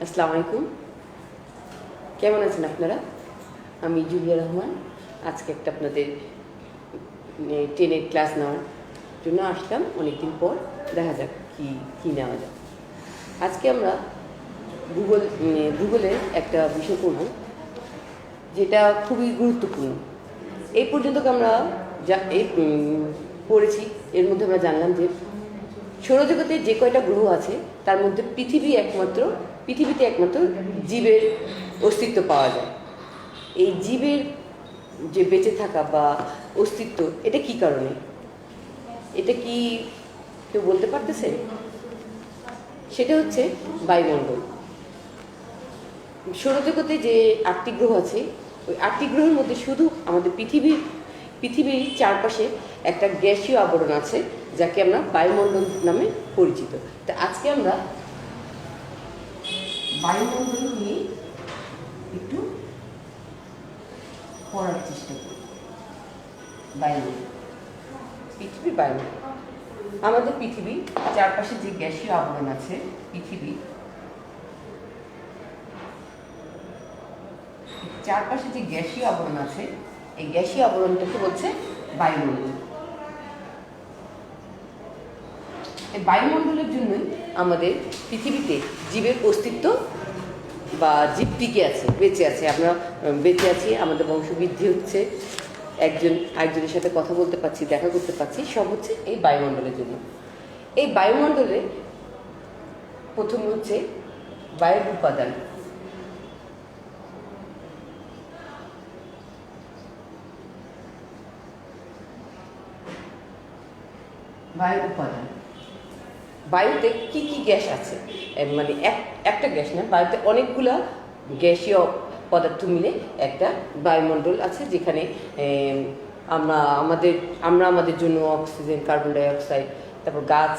আসসালামু আলাইকুম। কেমন আছেন আপনারা? আমি জুলিয়া রহমান। আজকে একটা আপনাদের 10-এর ক্লাস নেওয়ার জন্য আসলাম অনেকদিন পর। দেখা যাক কী নেওয়া যায়। আজকে আমরা ভূগোলের একটা বিষয় পড়ব, যেটা খুবই গুরুত্বপূর্ণ। এই পর্যন্ত আমরা যা পড়েছি, এর মধ্যে আমরা জানলাম যে সৌরজগতে যে কয়টা গ্রহ আছে তার মধ্যে পৃথিবীতে একমাত্র জীবের অস্তিত্ব পাওয়া যায়। এই জীবের যে বেঁচে থাকা বা অস্তিত্ব, এটা কি কারণে? এটা কি কেউ বলতে পারতেছে? সেটা হচ্ছে বায়ুমণ্ডল। সৌরজগতে যে 8টি গ্রহ আছে, ওই 8টি গ্রহের মধ্যে শুধু আমাদের পৃথিবীর চারপাশে একটা গ্যাসীয় আবরণ আছে, যাকে আমরা বায়ুমণ্ডল নামে পরিচিত। তা আজকে আমরা বায়ুমণ্ডল নিয়ে একটু পড়ার চেষ্টা করি। পৃথিবীর বায়ুমণ্ডল, আমাদের পৃথিবীর চারপাশে যে গ্যাসীয় আবরণ আছে, চারপাশে যে গ্যাসীয় আবরণ আছে, এই গ্যাসীয় আবরণটাকে বলছে বায়ুমণ্ডল। এই বায়ুমণ্ডলের জন্যই আমাদের পৃথিবীতে জীবের অস্তিত্ব বা জীব টিকে আছে, বেঁচে আছে। আমরা বেঁচে আছি, আমাদের বংশবৃদ্ধি হচ্ছে, আরেকজনের সাথে কথা বলতে পারছি, দেখা করতে পারছি, সব হচ্ছে এই বায়ুমণ্ডলের জন্য। এই বায়ুমণ্ডলে প্রথম হচ্ছে বায়ুর উপাদান। বায়ুর উপাদান, বায়ুতে কি কি গ্যাস আছে? মানে একটা গ্যাস না, বায়ুতে অনেকগুলা গ্যাসীয় পদার্থ মিলে একটা বায়ুমণ্ডল আছে, যেখানে আমরা আমাদের জন্য অক্সিজেন, কার্বন ডাই অক্সাইড, তারপর গাছ,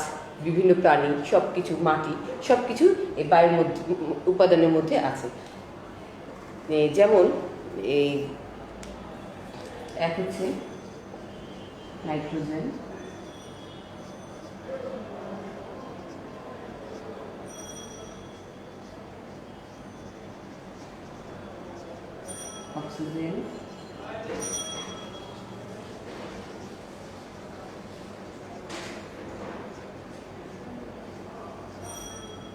বিভিন্ন প্রাণী, সব কিছু, মাটি, সব কিছু এই বায়ুর মধ্যে উপাদানের মধ্যে আছে। যেমন এক হচ্ছে নাইট্রোজেন, অক্সিজেন,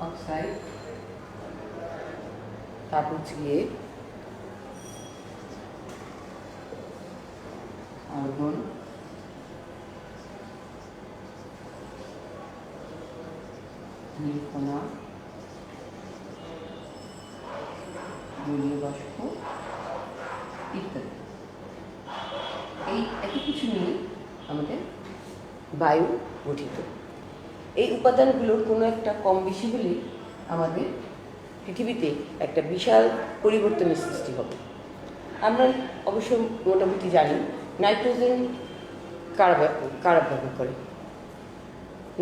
অক্সাইড, তারপর হচ্ছে গিয়ে আর্গন, ধূলিকণা, জলীয় বাষ্প ইত্যাদি। এই এত কিছু নিয়ে আমাদের বায়ু গঠিত। এই উপাদানগুলোর কোনো একটা কম বেশি হলে আমাদের পৃথিবীতে একটা বিশাল পরিবর্তনের সৃষ্টি হবে। আমরা অবশ্য মোটামুটি জানি নাইট্রোজেন কারা ব্যবহার করে।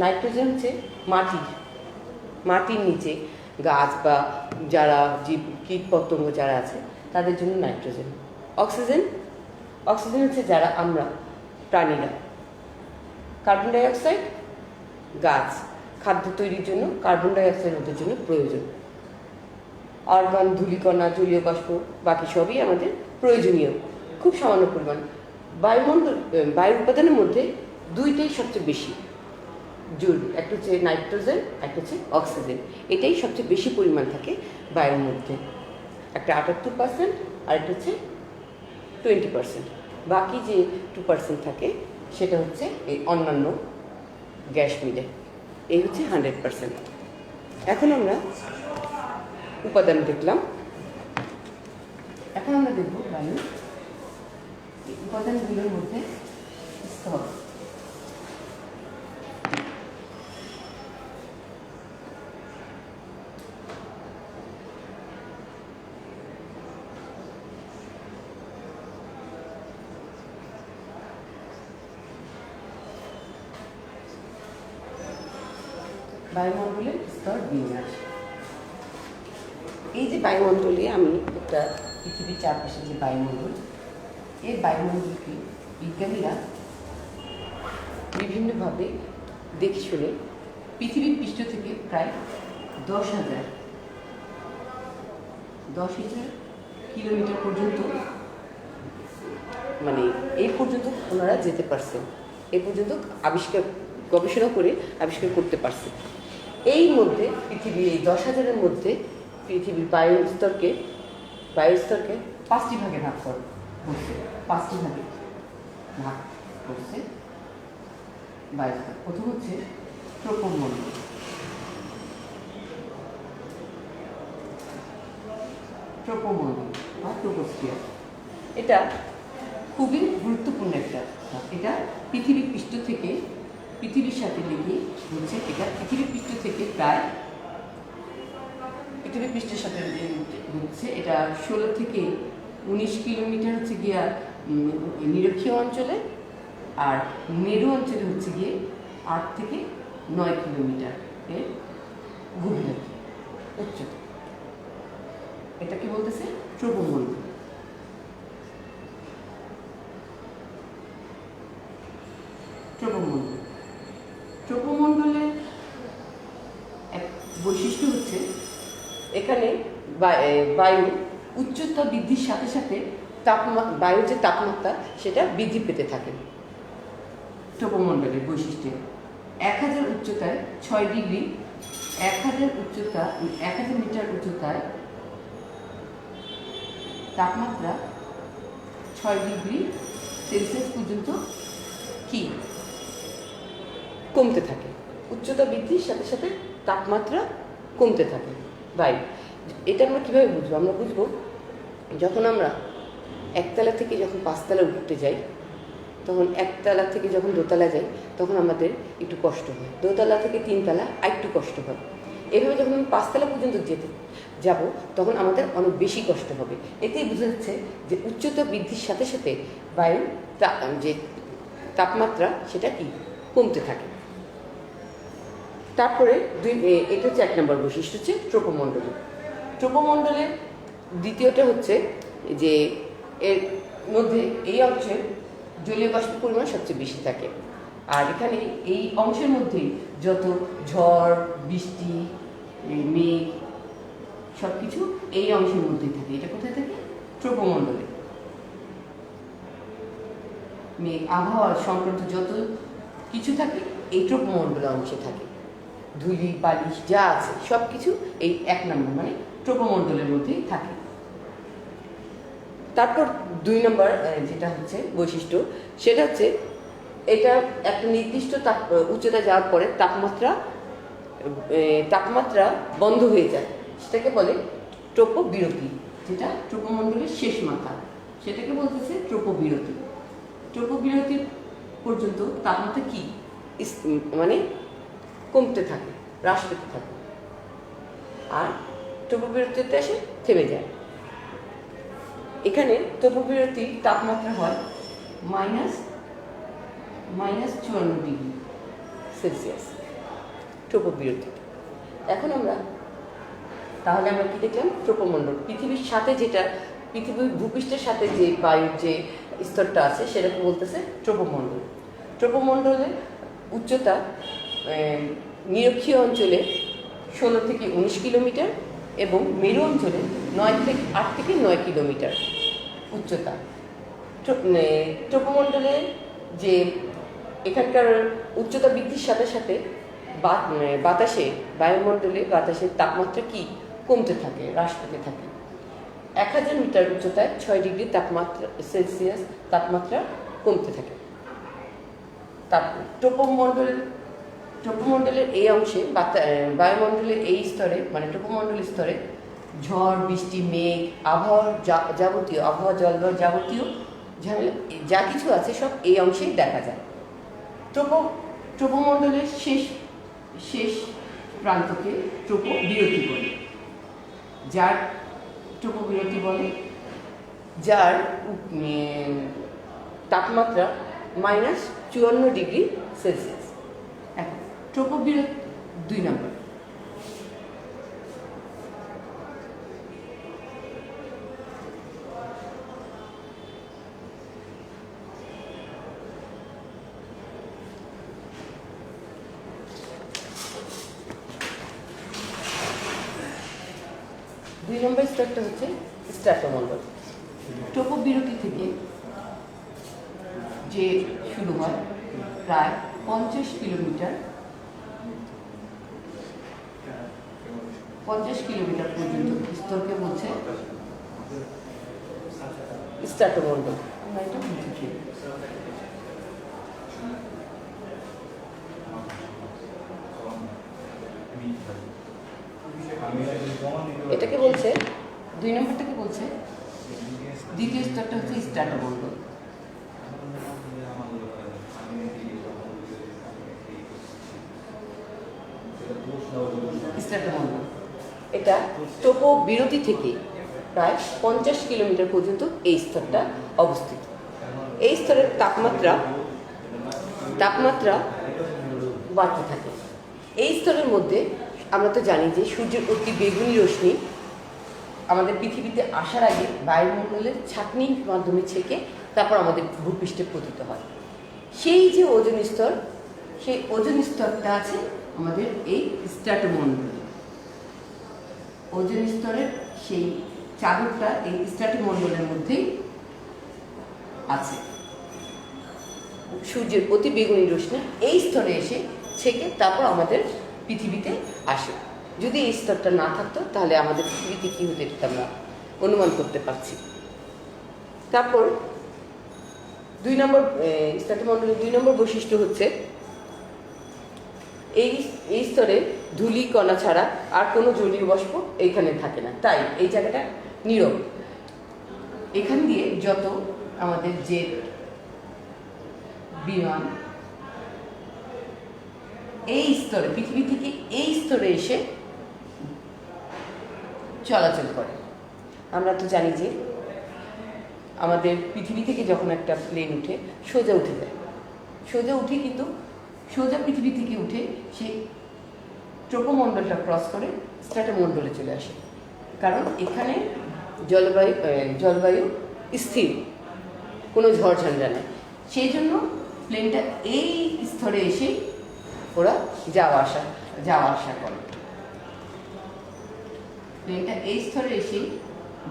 নাইট্রোজেন হচ্ছে মাটির নিচে গাছ বা যারা জীব, কীট পতঙ্গ যারা আছে, তাদের জন্য নাইট্রোজেন। অক্সিজেন হচ্ছে যারা আমরা, প্রাণীরা। কার্বন ডাই অক্সাইড, গাছ, খাদ্য তৈরির জন্য কার্বন ডাই অক্সাইড ওদের জন্য প্রয়োজন। আর্গন, ধূলিকণা, জলীয় বাষ্প, বাকি সবই আমাদের প্রয়োজনীয়, খুব সামান্য পরিমাণ। বায়ুর উপাদানের মধ্যে দুইটাই সবচেয়ে বেশি জরুরি, একটা হচ্ছে নাইট্রোজেন, একটা হচ্ছে অক্সিজেন। এটাই সবচেয়ে বেশি পরিমাণ থাকে বায়ুর মধ্যে, একটা 78%, আর একটা হচ্ছে 20%। বাকি যে 2% থাকে সেটা হচ্ছে এই অন্যান্য গ্যাস মিলে। এই হচ্ছে 100%। এখন আমরা উপাদান দেখলাম, এখন আমরা দেখব বায়ু উপাদানগুলোর মধ্যে স্তর। বায়ুমণ্ডলের স্তর বিন্যাস। এই যে বায়ুমণ্ডলে আমি একটা পৃথিবীর চারপাশে যে বায়ুমণ্ডল, এই বায়ুমণ্ডলকে বিজ্ঞানীরা বিভিন্নভাবে দেখে শুনে পৃথিবীর পৃষ্ঠ থেকে প্রায় 10,000 10,000 কিলোমিটার পর্যন্ত, মানে এই পর্যন্ত ওনারা যেতে পারছেন, এই পর্যন্ত গবেষণা করে আবিষ্কার করতে পারছে। এই মধ্যে পৃথিবীর এই 10,000-এর মধ্যে পৃথিবীর বায়ুস্তরকে 5টি ভাগে ভাগ করছে, 5টি ভাগে ভাগ করছে বায়ুস্তর। প্রথম হচ্ছে ট্রোপোমণ্ডল। ট্রোপোমণ্ডল বা ট্রোপোস্ফিয়ার, এটা খুবই গুরুত্বপূর্ণ একটা। এটা পৃথিবীর পৃষ্ঠ থেকে পৃথিবীর সাথে লেগে হচ্ছে, এটা পৃথিবীর পৃষ্ঠ থেকে প্রায় পৃথিবীর পৃষ্ঠের সাথে হচ্ছে, এটা 16 থেকে 19 কিলোমিটার হচ্ছে গিয়া নিরক্ষীয় অঞ্চলে, আর মেরু অঞ্চলে হচ্ছে গিয়ে 8 থেকে 9 কিলোমিটার এর গভীরতা উচ্চতা। এটা কি বলতেছে? ট্রোপোমণ্ডল। ট্রোপোমণ্ডল ট্রোপোমণ্ডলের এক বৈশিষ্ট্য হচ্ছে এখানে বায়ু উচ্চতা বৃদ্ধির সাথে সাথে বায়ুর যে তাপমাত্রা সেটা বৃদ্ধি পেতে থাকে। ট্রোপোমণ্ডলের বৈশিষ্ট্য 1000 উচ্চতায় 6 ডিগ্রি, 1000 মিটার উচ্চতায় তাপমাত্রা 6 ডিগ্রি সেলসিয়াস পর্যন্ত কি কমতে থাকে। উচ্চতা বৃদ্ধির সাথে সাথে তাপমাত্রা কমতে থাকে বায়ু। এটা আমরা কীভাবে বুঝবো? আমরা বুঝবো যখন আমরা একতলা থেকে যখন 5তলা উঠতে যাই, তখন একতলা থেকে যখন দোতলা যাই তখন আমাদের একটু কষ্ট হয়, দোতলা থেকে 3তলা আরেকটু কষ্ট হয়। এভাবে যখন আমি 5তলা পর্যন্ত যাব তখন আমাদের অনেক বেশি কষ্ট হবে। এতেই বোঝা যাচ্ছে যে উচ্চতা বৃদ্ধির সাথে সাথে বায়ুর যে তাপমাত্রা সেটা কি কমতে থাকে। তারপরে এটা হচ্ছে 1 নম্বর বৈশিষ্ট্য, হচ্ছে ট্রোপোমণ্ডল। ট্রোপোমণ্ডলের দ্বিতীয়টা হচ্ছে যে এর মধ্যে এই অংশের জলীয় বাষ্পের পরিমাণ সবচেয়ে বেশি থাকে। আর এখানে এই অংশের মধ্যেই যত ঝড়, বৃষ্টি, মেঘ সব কিছু এই অংশের মধ্যেই থাকে। এটা কোথায় থাকে? ট্রোপোমণ্ডলে। মেঘ, আবহাওয়া সংক্রান্ত যত কিছু থাকে এই ট্রোপোমণ্ডলের অংশে থাকে। ধুলি বালিশ যা আছে সব কিছু এই 1 নম্বর মানে ট্রোপোমণ্ডলের মধ্যেই থাকে। তারপর 2 নম্বর যেটা হচ্ছে বৈশিষ্ট্য, সেটা হচ্ছে এটা একটা নির্দিষ্ট উচ্চতা যাওয়ার পরে তাপমাত্রা বন্ধ হয়ে যায়, সেটাকে বলে ট্রোপোবিরতি। যেটা ট্রোপোমণ্ডলের শেষ মাথা সেটাকে বলতেছে ট্রোপোবিরতি। ট্রোপোবিরতি পর্যন্ত তাপমাত্রা কি মানে কমতে থাকে, হ্রাস পেতে থাকে, আর ট্রোপোবিরতিতে এসে থেমে যায়। এখানে ট্রোপোবিরতির তাপমাত্রা হয় -54 ডিগ্রি সেলসিয়াস ট্রোপোবিরতি। এখন তাহলে আমরা কি দেখলাম? ট্রোপোমণ্ডল পৃথিবীর সাথে যেটা পৃথিবীর ভূপৃষ্ঠের সাথে যে বায়ুর যে স্তরটা আছে সেটাকে বলতেছে ট্রোপোমণ্ডল। ট্রোপোমণ্ডলের উচ্চতা নিরক্ষীয় অঞ্চলে 16 থেকে 19 কিলোমিটার এবং মেরু অঞ্চলে 8 থেকে 9 কিলোমিটার উচ্চতা। ট্রোপোমণ্ডলের যে এখানকার উচ্চতা বৃদ্ধির সাথে সাথে বাতাসের তাপমাত্রা কি কমতে থাকে, হ্রাস পেতে থাকে। 1000 মিটার উচ্চতায় 6 ডিগ্রি সেলসিয়াস তাপমাত্রা কমতে থাকে। তারপর ট্রোপোমণ্ডলের এই অংশে বায়ুমণ্ডলের এই স্তরে মানে ট্রোপোমণ্ডলের স্তরে ঝড়, বৃষ্টি, মেঘ, আবহাওয়া জলবায়ু যাবতীয় ঝামেলা যা কিছু আছে সব এই অংশেই দেখা যায়। ট্রোপোমণ্ডলের শেষ প্রান্তকে ট্রোপোবিরতি বলে। যার তাপমাত্রা -54 ডিগ্রি সেলসিয়াস। এখন ট্রোপোবিরতি 2 নম্বর। 2 নম্বর স্তরটা হচ্ছে স্ট্র্যাটোমণ্ডল। ট্রপোবিরতি থেকে যে শুরু হয় প্রায় 50 কিলোমিটার পর্যন্ত স্তরকে বলছে স্ট্র্যাটোমণ্ডল। আমরা এটা বুঝি। এটাকে বলছে 2 নম্বরটাকে বলছে, দ্বিতীয় স্তরটা হচ্ছে স্ট্র্যাটোমণ্ডল। স্ট্র্যাটোমণ্ডল এটা ট্রপোবিরতি থেকে প্রায় 50 কিলোমিটার পর্যন্ত এই স্তরটা অবস্থিত। এই স্তরের তাপমাত্রা বাড়তে থাকে। এই স্তরের মধ্যে আমরা তো জানি যে সূর্যের অতি বেগুনি রশ্মি আমাদের পৃথিবীতে আসার আগে বায়ুমণ্ডলের ছাঁকনির মাধ্যমে ছেঁকে তারপর আমাদের ভূপৃষ্ঠে পতিত হয়। সেই যে ওজোন স্তর, সেই ওজোন স্তরটা আছে আমাদের এই স্ট্র্যাটোমণ্ডলে। ওজোন স্তরের সেই চাদরটা এই স্ট্র্যাটোমণ্ডলের মধ্যেই আছে। সূর্যের অতি বেগুনি রশ্মি এই স্তরে এসে ছেঁকে তারপর আমাদের পৃথিবীতে আসে। যদি এই স্তরটা না থাকতো তাহলে আমাদের পৃথিবীতে কী হতো এটা আমরা অনুমান করতে পারছি। তারপর 2 নম্বর স্ট্র্যাটোমণ্ডলের 2 নম্বর বৈশিষ্ট্য হচ্ছে এই স্তরে ধূলি কণা ছাড়া আর কোনো জলীয় বাষ্প এইখানে থাকে না, তাই এই জায়গাটা নীরব। এখান দিয়ে যত আমাদের জেট বিমান এই স্তরে পৃথিবী থেকে এই স্তরে এসে চলাচল করে। আমরা তো জানি যে আমাদের পৃথিবী থেকে যখন একটা প্লেন উঠে সোজা উঠে যায়, সোজা উঠে কিন্তু সোজা পৃথিবী থেকে উঠে সে ট্রপোমণ্ডলটা ক্রস করে স্ট্র্যাটোমণ্ডলে চলে আসে, কারণ এখানে জলবায়ু স্থির, কোনো ঝড়ঝঞ্ঝা নেই। সেই জন্য প্লেনটা এই স্তরে এসে ওরা যাওয়া আসা করে। প্লেনটা এই স্তরে এসেই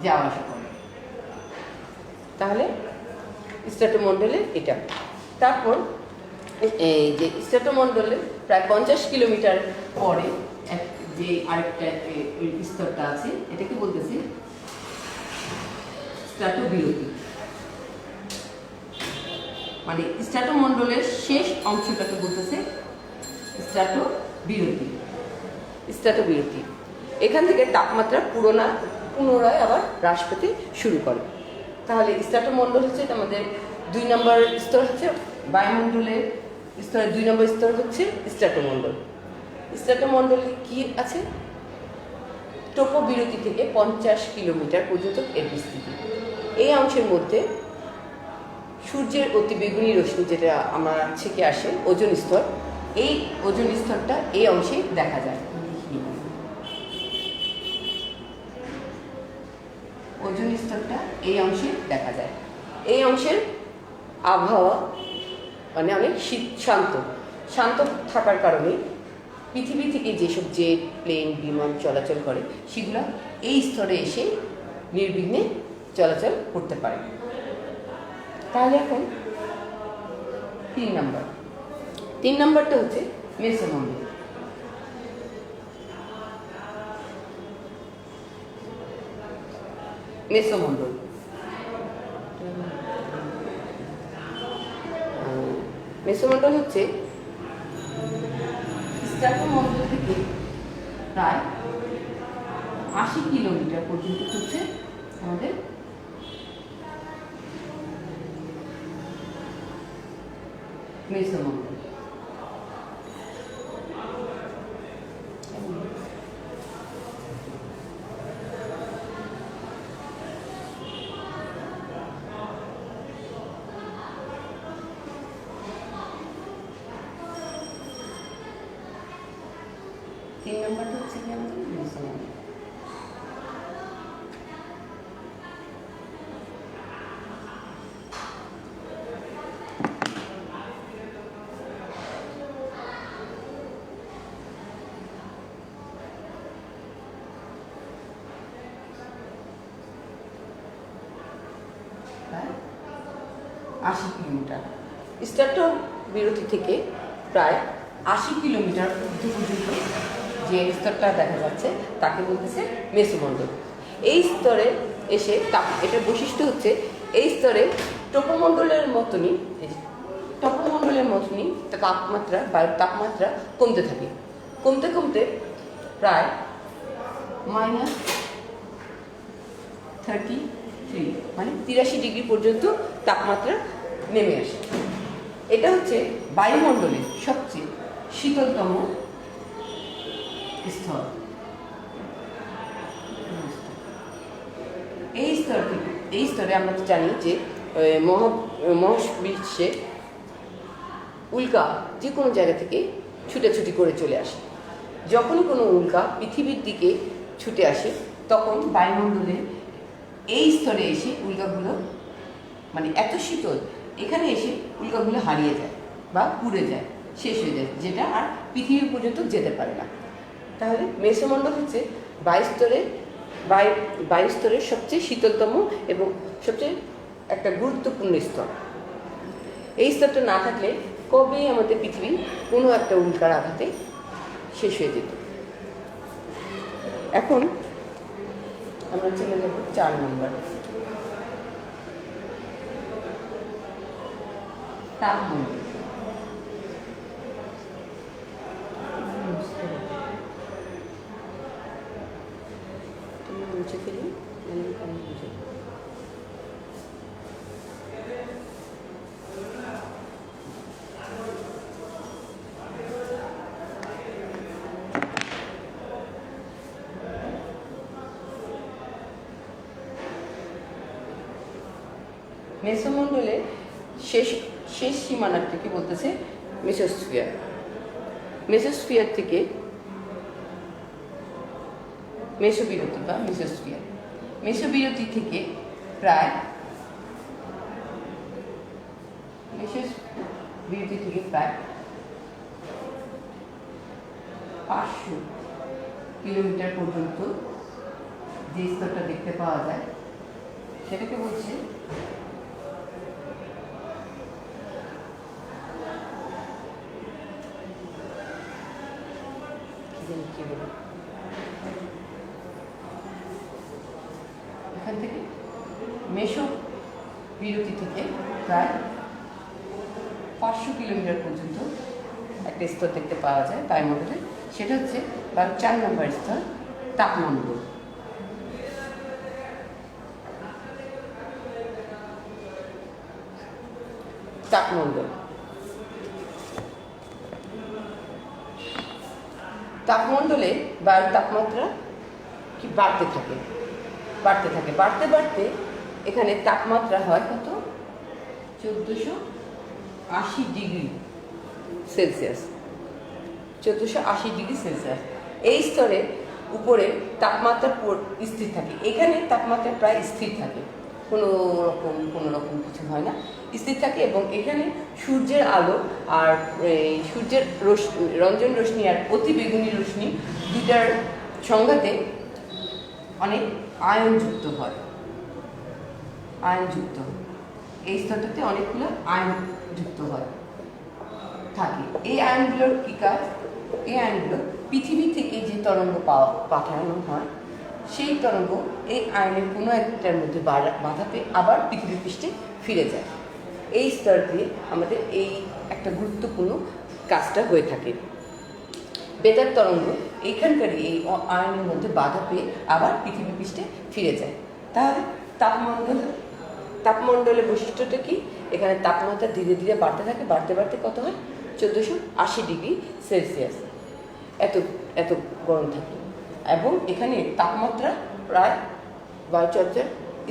যাওয়া আসা করে। তাহলে স্ট্র্যাটোমণ্ডলে এটা। তারপর এই যে স্ট্র্যাটোমণ্ডলে প্রায় 50 কিলোমিটার পরে যে আরেকটা স্তরটা আছে, এটাকে বলতেছে স্ট্র্যাটোবিরতি। মানে স্ট্র্যাটোমণ্ডলের শেষ অংশটাকে বলতেছে স্ট্র্যাটোবিরতি। এখান থেকে তাপমাত্রা পুনরায় আবার হ্রাস পেতে শুরু করে। তাহলে স্ট্র্যাটোমণ্ডল হচ্ছে আমাদের 2 নম্বর স্তর, হচ্ছে বায়ুমণ্ডলের স্তরের 2 নম্বর স্তর হচ্ছে স্ট্র্যাটোমণ্ডল। স্ট্র্যাটোমণ্ডলে কি আছে? ট্রপোবিরতি থেকে 50 কিলোমিটার পর্যন্ত এর বিস্তৃতি। এই অংশের মধ্যে সূর্যের অতি বেগুনি রশ্মি যেটা আমরা ছেঁকে আসে ওজোন স্তর, এই ওজোন স্তরটা এই অংশে দেখা যায়। ওজোন স্তরটা এই অংশে দেখা যায়। এই অংশের আবহাওয়া মানে অনেক শান্ত থাকার কারণে পৃথিবী থেকে যেসব জেট প্লেন বিমান চলাচল করে সেগুলো এই স্তরে এসে নির্বিঘ্নে চলাচল করতে পারে। তাহলে এখন 3 নম্বরটা হচ্ছে মেসোমণ্ডল। মেসোমণ্ডল হচ্ছে স্ট্র্যাটোমণ্ডল থেকে প্রায় 80 কিলোমিটার পর্যন্ত হচ্ছে আমাদের মেসোমণ্ডল। তিন নম্বরটা হচ্ছে কি আমাদের মেসোমণ্ডল। 80 কিলোমিটার। স্টার্টো বিরতি থেকে প্রায় 80 কিলোমিটার পর্যন্ত যে স্তরটা দেখা যাচ্ছে তাকে বলতেছে মেসোমণ্ডল। এই স্তরে এসে এটার বৈশিষ্ট্য হচ্ছে এই স্তরে টপোমণ্ডলের মতনই তাপমাত্রা বায়ুর তাপমাত্রা কমতে থাকে, কমতে কমতে প্রায় -33 মানে 83 ডিগ্রি পর্যন্ত তাপমাত্রা নেমে আসে। এটা হচ্ছে বায়ুমণ্ডলের সবচেয়ে শীতলতম স্তর। এই স্তরে আমরা জানি যে মহাবিশ্বে উল্কা যে কোনো জায়গা থেকে ছুটাছুটি করে চলে আসে। যখনই কোনো উল্কা পৃথিবীর দিকে ছুটে আসে তখন বায়ুমণ্ডলে এই স্তরে এসে উল্কাগুলো মানে এত শীতল এখানে এসে উল্কাগুলো হারিয়ে যায় বা পুড়ে যায়, শেষ হয়ে যায়, যেটা আর পৃথিবী পর্যন্ত যেতে পারে না। তাহলে মেসোমণ্ডল হচ্ছে বায়ুস্তরের সবচেয়ে শীতলতম এবং সবচেয়ে একটা গুরুত্বপূর্ণ স্তর। এই স্তরটা না থাকলে কবেই আমাদের পৃথিবী কোনো একটা উল্কার আঘাতে শেষ হয়ে যেত। এখন আমরা চলে যাব 4 নম্বর, তাপমণ্ডল। মুছে ফেলি মেসোমণ্ডলে শেষ সীমানাটাকে বলতেছে মেসোস্ফিয়ার। মেসোস্ফিয়ার থেকে মেসোবিরতি বা মেসোস্ফিয়ার, মেসোবিরতি থেকে প্রায় 500 কিলোমিটার পর্যন্ত যে স্তরটা দেখতে পাওয়া যায় সেটাকে বলছে এখান থেকে মেসোবিরতি থেকে প্রায় 500 কিলোমিটার পর্যন্ত একটা স্তর দেখতে পাওয়া যায় বায়ুমণ্ডলে, সেটা হচ্ছে 4 নম্বর স্তর, তাপমণ্ডল। তাপমণ্ডলে বায়ুর তাপমাত্রা কি বাড়তে থাকে বাড়তে বাড়তে এখানে তাপমাত্রা হয় কত 1480 ডিগ্রি সেলসিয়াস। 1480 ডিগ্রি সেলসিয়াস এই স্তরে উপরে তাপমাত্রা স্থির থাকে। এখানে তাপমাত্রা প্রায় স্থির থাকে, কোনো রকম কিছু হয় না, স্থির থাকে। এবং এখানে সূর্যের আলো আর সূর্যের রঞ্জন রশ্মি আর অতি বেগুনি রশ্মি দুটার সংঘাতে অনেক আয়নযুক্ত হয়। এই স্তরটাতে অনেকগুলো আয়ন যুক্ত থাকে। এই আয়নগুলোর কি কাজ? এই আয়নগুলো পৃথিবী থেকে যে তরঙ্গ পাঠানো হয় সেই তরঙ্গ এই আয়নের কোনো একটার মধ্যে বাধা পেয়ে আবার পৃথিবী পৃষ্ঠে ফিরে যায়। এই স্তর দিয়ে আমাদের এই একটা গুরুত্বপূর্ণ কাজটা হয়ে থাকে। বেতার তরঙ্গ এইখানকারই এই আয়নের মধ্যে বাধা পেয়ে আবার পৃথিবী পৃষ্ঠে ফিরে যায়। তাহলে তাপমণ্ডলের বৈশিষ্ট্যটা কি? এখানে তাপমাত্রা ধীরে ধীরে বাড়তে থাকে, বাড়তে কত হয় 1480 ডিগ্রি সেলসিয়াস এত গরম থাকে। এবং এখানে তাপমাত্রা প্রায় বায়ুচর্যার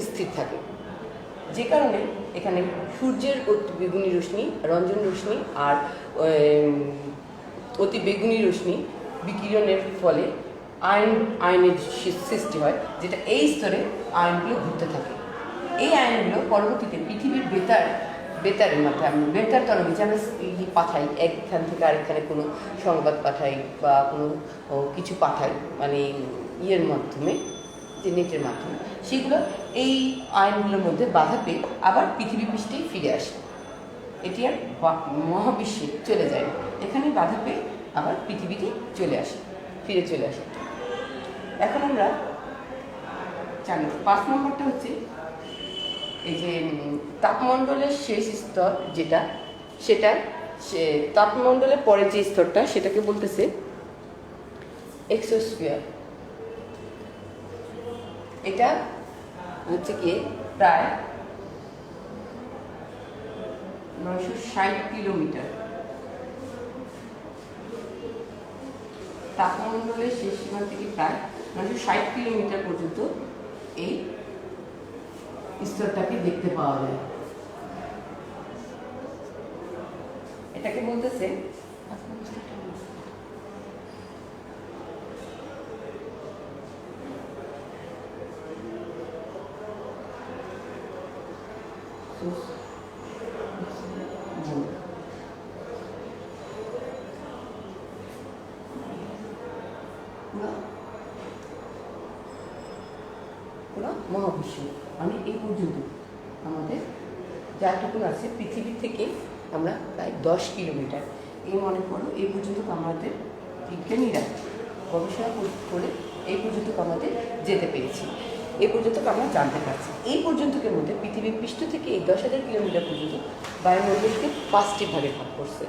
স্থির থাকে, যে কারণে এখানে সূর্যের অতি বেগুনি রশ্মি, রঞ্জন রশ্মি আর অতি বেগুনি রশ্মি বিকিরণের ফলে আয়নের সৃষ্টি হয়, যেটা এই স্তরে আয়নগুলো ঘুরতে থাকে। এই আয়নগুলো পরবর্তীতে পৃথিবীর বেতারের মাধ্যমে বেতার তরঙ্গে যে আমরা পাঠাই, একখান থেকে আরেকখানে কোনো সংবাদ পাঠাই বা কোনো কিছু পাঠাই, মানে ইয়ের মাধ্যমে যে নেটের মাধ্যমে, সেগুলো এই আয়নগুলোর মধ্যে বাধা পেয়ে আবার পৃথিবী পৃষ্ঠেই ফিরে আসে। এটি আর মহাবিশ্বে চলে যায় না, এখানে বাধা পেয়ে আবার পৃথিবীতে ফিরে চলে আসে। এখন আমরা 5 নম্বরটা হচ্ছে এই যে তাপমণ্ডলের শেষ স্তর যেটা, তাপমণ্ডলের পরে যে স্তরটা সেটাকে বলতেছে এক্সোস্ফিয়ার। এটা হচ্ছে কি প্রায় 960 কিলোমিটার, তাপমণ্ডলের শেষ সীমা থেকে প্রায় 960 কিলোমিটার পর্যন্ত এই স্তরটাকে দেখতে পাওয়া যায়। এটাকে বলতেছে মহাবিশ্ব। মানে এই পর্যন্ত আমাদের যাটুকু আছে পৃথিবী থেকে আমরা প্রায় 10 কিলোমিটার, এই মনে করো এই পর্যন্ত আমাদের বিজ্ঞানীরা গবেষণা করে এই পর্যন্ত আমাদের যেতে পেরেছি, এই পর্যন্ত আমরা জানতে পারছি। এই পর্যন্তকের মধ্যে পৃথিবীর পৃষ্ঠ থেকে এই 10,000 কিলোমিটার পর্যন্ত বায়ুমণ্ডলকে 5টি ভাগে ভাগ করছে,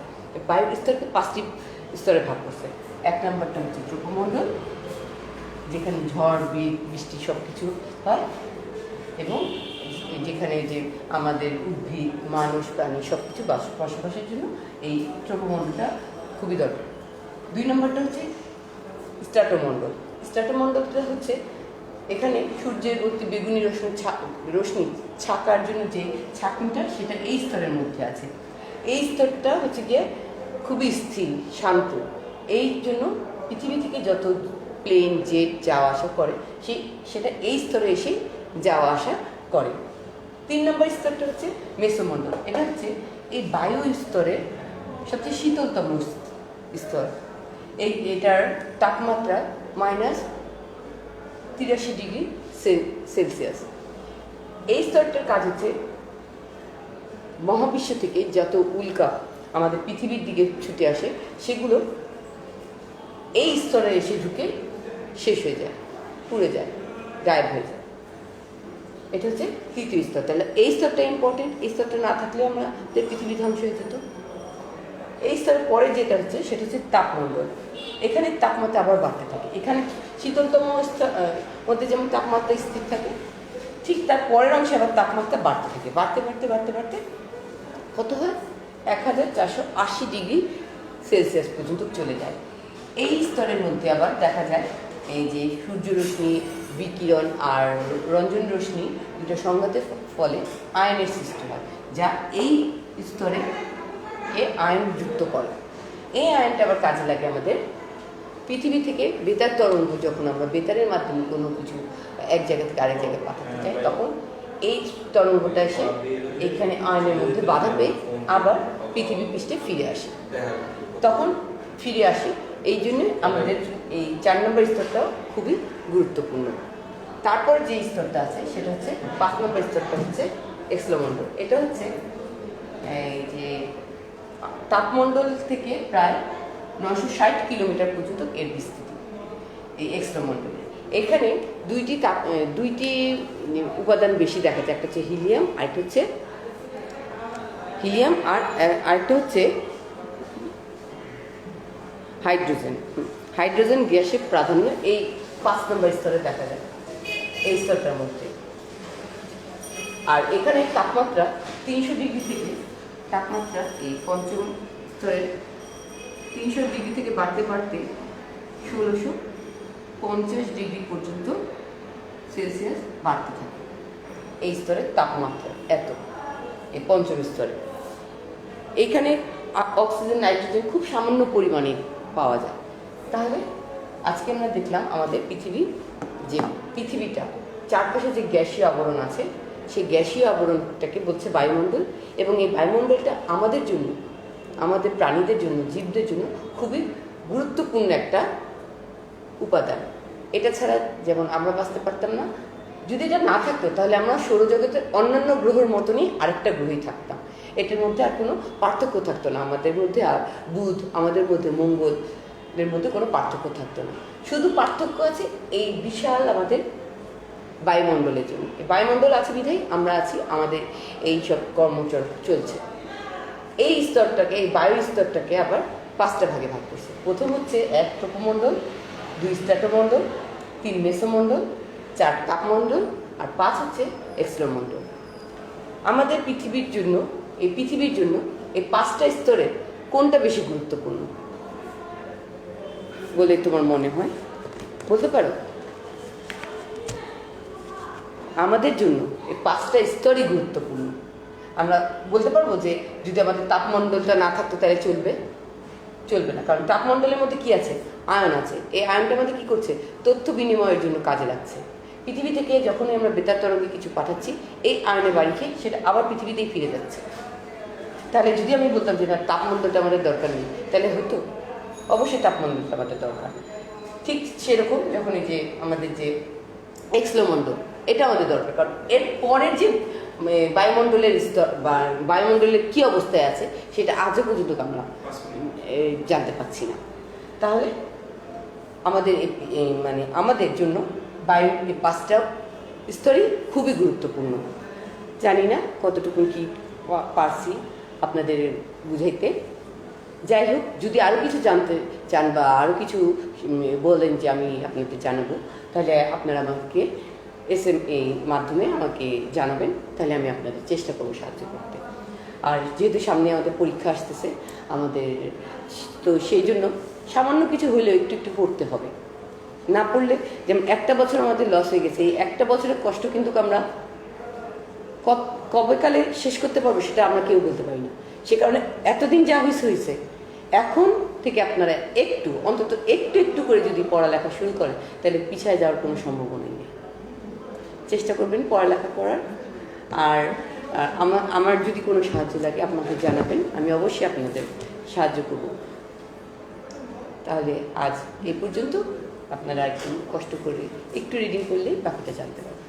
বায়ু স্তরকে 5টি স্তরে ভাগ করছে। 1 নম্বরটা হচ্ছে ট্রপোমণ্ডল, যেখানে ঝড় বৃষ্টি সব কিছু হয় এবং যেখানে যে আমাদের উদ্ভিদ মানুষ প্রাণী সব কিছু বসবাসের জন্য এই ট্রপোমণ্ডলটা খুবই দরকার। 2 নম্বরটা হচ্ছে স্ট্র্যাটোমণ্ডল। স্ট্র্যাটোমণ্ডলটা হচ্ছে এখানে সূর্যের অতি বেগুনি রশ্মি ছাকার জন্য যে ছাঁকনিটা সেটা এই স্তরের মধ্যে আছে। এই স্তরটা হচ্ছে গিয়ে খুবই স্থির শান্ত, এই জন্য পৃথিবী থেকে যত প্লেন জেট যাওয়া আসা করে সেটা এই স্তরে এসে যাওয়া আসা করে। 3 নম্বর স্তরটা হচ্ছে মেসোমণ্ডল। এটা হচ্ছে এই বায়ু স্তরে সবচেয়ে শীতলতম স্তর। এটার তাপমাত্রা -83 ডিগ্রি সেলসিয়াস। এই স্তরটার কাজ হচ্ছে মহাবিশ্ব থেকে যত উল্কা আমাদের পৃথিবীর দিকে ছুটে আসে সেগুলো এই স্তরে এসে ঢুকে শেষ হয়ে যায়, পুড়ে যায়, গায়েব হয়ে যায়। এটা হচ্ছে 3য় স্তর। তাহলে এই স্তরটা ইম্পর্টেন্ট, এই স্তরটা না থাকলেও আমাদের পৃথিবী ধ্বংস হয়ে যেত। এই স্তরের পরে যেটা হচ্ছে সেটা হচ্ছে তাপমণ্ডল। এখানে তাপমাত্রা আবার বাড়তে থাকে। এখানে শীতলতম মধ্যে যেমন তাপমাত্রা স্থির থাকে, ঠিক তার পরের অংশে আবার তাপমাত্রা বাড়তে থাকে, বাড়তে কত হয় 1480 ডিগ্রি সেলসিয়াস পর্যন্ত চলে যায়। এই স্তরের মধ্যে আবার দেখা যায় এই যে সূর্য রশ্মি, বিকিরণ আর রঞ্জন রশ্মি দুটো সংঘাতের ফলে আয়নের সৃষ্টি হয়, যা এই স্তরে আয়ন যুক্ত করে। এই আয়নটা আবার কাজে লাগে আমাদের পৃথিবী থেকে বেতার তরঙ্গ, যখন আমরা বেতারের মাধ্যমে কোনো কিছু এক জায়গা থেকে আরেক জায়গায় পাঠাতে চাই, তখন এই তরঙ্গটা এসে এখানে আয়নের মধ্যে বাধা পেয়ে আবার পৃথিবী পৃষ্ঠে ফিরে আসে, তখন ফিরে আসে। এই জন্য আমাদের এই 4 নম্বর স্তরটাও খুবই গুরুত্বপূর্ণ। তারপর যে স্তরটা আছে সেটা হচ্ছে 5 নম্বর স্তরটা হচ্ছে এক্সোমণ্ডল। এটা হচ্ছে এই যে তাপমণ্ডল থেকে প্রায় 960 কিলোমিটার পর্যন্ত এর বিস্তৃতি এই এক্সোমণ্ডলে। এখানে দুইটি উপাদান বেশি দেখা যায়, একটা হচ্ছে হিলিয়াম, আর আরেকটা হচ্ছে হাইড্রোজেন গ্যাসের প্রাধান্য এই 5 নম্বর স্তরে দেখা যায়, এই স্তরটার মধ্যে। আর এখানে তাপমাত্রা 300 ডিগ্রি থেকে তাপমাত্রা এই 5ম স্তরের 300 ডিগ্রি থেকে বাড়তে 1650 ডিগ্রি পর্যন্ত সেলসিয়াস বাড়তে থাকে। এই স্তরের তাপমাত্রা এত, এই 5ম স্তরে। এইখানে অক্সিজেন, নাইট্রোজেন খুব সামান্য পরিমাণে পাওয়া যায়। তাহলে আজকে আমরা দেখলাম আমাদের পৃথিবীটা চারপাশে যে গ্যাসীয় আবরণ আছে, সেই গ্যাসীয় আবরণটাকে বলছে বায়ুমণ্ডল, এবং এই বায়ুমণ্ডলটা আমাদের জন্য, আমাদের প্রাণীদের জন্য, জীবদের জন্য খুবই গুরুত্বপূর্ণ একটা উপাদান। এটা ছাড়া যেমন আমরা বাঁচতে পারতাম না, যদি এটা না থাকতো তাহলে আমরা সৌরজগতের অন্যান্য গ্রহের মতনই আরেকটা গ্রহই থাকতাম। এটার মধ্যে আর কোনো পার্থক্য থাকতো না, আমাদের মধ্যে আর বুধ, আমাদের মধ্যে মঙ্গলের মধ্যে কোনো পার্থক্য থাকতো না। শুধু পার্থক্য আছে এই বিশাল আমাদের বায়ুমণ্ডলের জন্য। বায়ুমণ্ডল আছে বিধায় আমরা আছি, আমাদের এই সব চলছে। এই স্তরটাকে, এই বায়ু স্তরটাকে আবার 5টা ভাগে ভাগ করছে। প্রথম হচ্ছে 1 ট্রপোমণ্ডল, 2 স্ট্র্যাটোমণ্ডল, 3 মেসোমণ্ডল, 4 তাপমণ্ডল, আর 5 হচ্ছে এক্সোমণ্ডল। আমাদের পৃথিবীর জন্য এই 5টা স্তরে কোনটা বেশি গুরুত্বপূর্ণ বলে তোমার মনে হয়, বলতে পারো? আমাদের জন্য এই 5টা স্তরই গুরুত্বপূর্ণ। আমরা বলতে পারবো যে যদি আমাদের তাপমণ্ডলটা না থাকতো তাহলে চলবে না, কারণ তাপমণ্ডলের মধ্যে কি আছে? আয়ন আছে। এই আয়নটা আমাদের কি করছে? তথ্য বিনিময়ের জন্য কাজে লাগছে। পৃথিবী থেকে যখনই আমরা বেতার তরঙ্গে কিছু পাঠাচ্ছি, এই আয়নে বাড়ি খেয়ে সেটা আবার পৃথিবীতেই ফিরে যাচ্ছে। তাহলে যদি আমি বলতাম যে না, তাপমণ্ডলটা আমাদের দরকার নেই, তাহলে হতো? অবশ্যই তাপমণ্ডলটা আমাদের দরকার। ঠিক সেরকম যখন এই যে আমাদের যে এক্সোমণ্ডল, এটা আমাদের দরকার, কারণ এর পরের যে বায়ুমণ্ডলের স্তর বা বায়ুমণ্ডলের কী অবস্থায় আছে সেটা আজও পর্যন্ত আমরা জানতে পারছি না। তাহলে আমাদের আমাদের জন্য বায়ুর এই 5টা স্তরই খুবই গুরুত্বপূর্ণ। জানি না কতটুকু কি পারছি আপনাদের বুঝাইতে। যাই হোক, যদি আরও কিছু জানতে চান বা আরও কিছু বলেন যে আমি আপনাদের জানাবো, তাহলে আপনারা আমাকে এই মাধ্যমে আমাকে জানাবেন, তাহলে আমি আপনাদের চেষ্টা করবো সাহায্য করতে। আর যেহেতু সামনে আমাদের পরীক্ষা আসতেছে আমাদের, তো সেই জন্য সামান্য কিছু হলেও একটু পড়তে হবে। না পড়লে, যেমন একটা বছর আমাদের লস হয়ে গেছে, এই একটা বছরের কষ্ট কিন্তু আমরা কবে কালে শেষ করতে পারবো সেটা আমরা কেউ বলতে পারি না। সে কারণে এতদিন যা হয়েছে, এখন থেকে আপনারা অন্তত একটু করে যদি পড়ালেখা শুরু করেন, তাহলে পিছায় যাওয়ার কোনো সম্ভাবনাই নেই। চেষ্টা করবেন পড়ালেখা করার। আর আমার যদি কোনো সাহায্য লাগে আপনাকে জানাবেন, আমি অবশ্যই আপনাদের সাহায্য করব। তাহলে আজ এই পর্যন্ত। আপনারা একটু কষ্ট করে একটু রিডিং করলেই বাকিটা জানতে পারবেন।